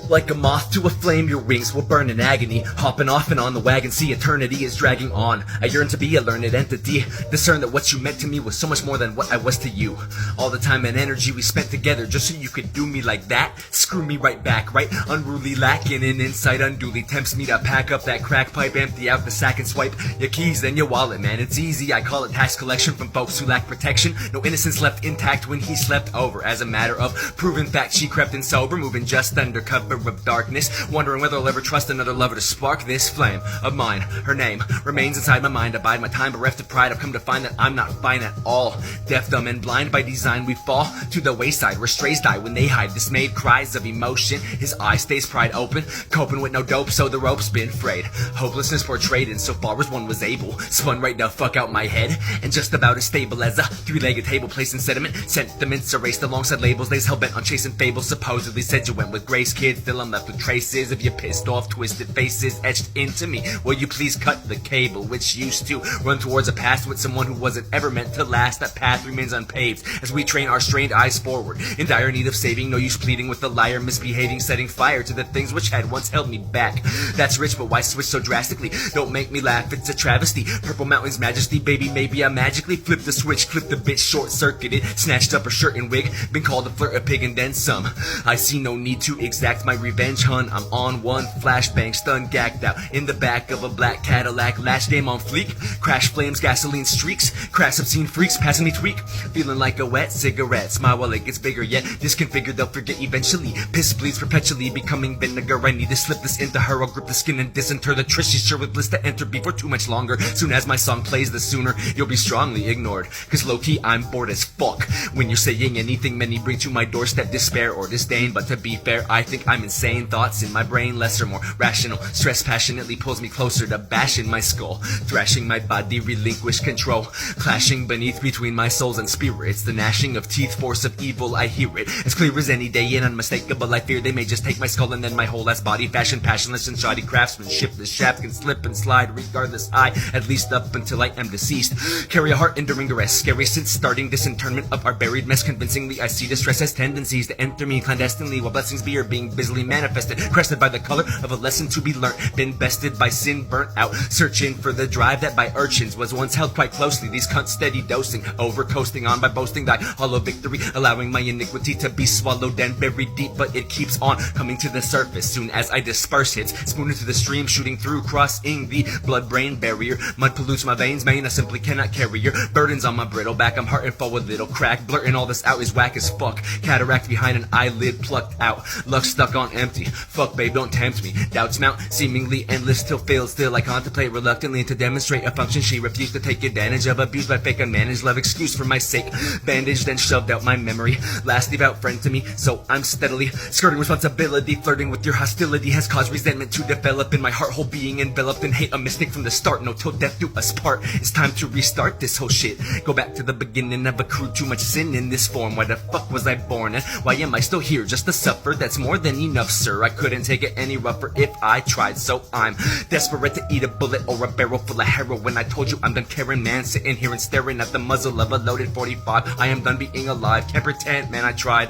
Like a moth to a flame, your wings will burn in agony. Hopping off and on the wagon, see eternity is dragging on. I yearn to be a learned entity, discern that what you meant to me was so much more than what I was to you. All the time and energy we spent together just so you could do me like that. Screw me right back, right? Unruly, lacking in insight, unduly tempts me to pack up that crack pipe, empty out the sack and swipe your keys, then your wallet, man. It's easy, I call it tax collection from folks who lack protection. No innocence left intact when he slept over. As a matter of proven fact, she crept in sober, moving just under cover of darkness, wondering whether I'll ever trust another lover to spark this flame of mine. Her name remains inside my mind. I bide my time bereft of pride. I've come to find that I'm not fine at all. Deaf, dumb, and blind by design, we fall to the wayside where strays die when they hide. Dismayed cries of emotion, his eye stays pried open, coping with no dope, so the rope's been frayed. Hopelessness portrayed in so far as one was able, spun right the fuck out my head, and just about as stable as a three-legged table placed in sediment. Sentiments erased alongside labels, days hell-bent on chasing fables. Supposedly said you went with grace, kid, still I'm left with traces of your pissed off twisted faces etched into me. Will you please cut the cable which used to run towards a past with someone who wasn't ever meant to last? That path remains unpaved as we train our strained eyes forward, in dire need of saving. No use pleading with the liar, misbehaving, setting fire to the things which had once held me back. That's rich, but why switch so drastically? Don't make me laugh, it's a travesty. Purple Mountain's majesty, baby, maybe I magically flipped the switch, clipped the bitch, short-circuited, snatched up her shirt and wig, been called a flirt, a pig, and then some. I see no need to exact my revenge, hun. I'm on one, flashbang, stunned, gagged out in the back of a black Cadillac, last game on fleek, crash flames, gasoline streaks, crash obscene freaks passing me tweak, feeling like a wet cigarette, smile while it gets bigger, yet disconfigured, they'll forget eventually, piss bleeds perpetually, becoming vinegar. I need to slip this into her, I'll grip the skin and disinter the trish, she's sure with bliss to enter before too much longer. Soon as my song plays, the sooner you'll be strongly ignored, cause low-key I'm bored as fuck when you're saying anything many bring to my doorstep, despair or disdain. But to be fair, I think I'm insane, thoughts in my brain less or more rational, stress passionately pulls me closer to bashing my skull, thrashing my body, relinquish control, clashing beneath between my souls and spirits, the gnashing of teeth, force of evil, I hear it as clear as any day and unmistakable. I fear they may just take my skull and then my whole ass body, fashion passionless and shoddy craftsmanship. The shaft can slip and slide regardless, I at least up until I am deceased carry a heart enduring arrest, scary since starting disinterment of our buried mess. Convincingly I see distress as tendencies to enter me clandestinely, while blessings be are being busily manifested, crested by the color of a lesson to be learnt, been bested by sin, burnt out, searching for the drive that by urchins was once held quite closely. These cunts steady dosing, over coasting on by boasting thy hollow victory, allowing my iniquity to be swallowed and buried deep, but it keeps on coming to the surface. Soon as I disperse hits, spoon into the stream, shooting through, crossing the blood-brain barrier. Mud pollutes my veins, man, I simply cannot carry your burdens on my brittle back. I'm hurting for a little crack, blurting all this out is whack as fuck. Cataract behind an eyelid plucked out, luck stuck on empty. Fuck babe, don't tempt me. Doubts mount, seemingly endless till failed. Still I contemplate reluctantly to demonstrate a function she refused to take advantage of. Abused by fake unmanaged love, excuse for my sake, bandaged and shoved out my memory. Last devout friend to me, so I'm steadily skirting responsibility. Flirting with your hostility has caused resentment to develop in my heart, whole being enveloped in hate. A mistake from the start, no, till death do us part. It's time to restart this whole shit, go back to the beginning. I've accrued too much sin in this form. Why the fuck was I born, and why am I still here just to suffer? That's more than enough, sir. I couldn't take it any rougher if I tried, so I'm desperate to eat a bullet or a barrel full of heroin. I told you I'm done caring, man, sitting here and staring at the muzzle of a loaded 45. I am done being alive, can't pretend, man, I tried.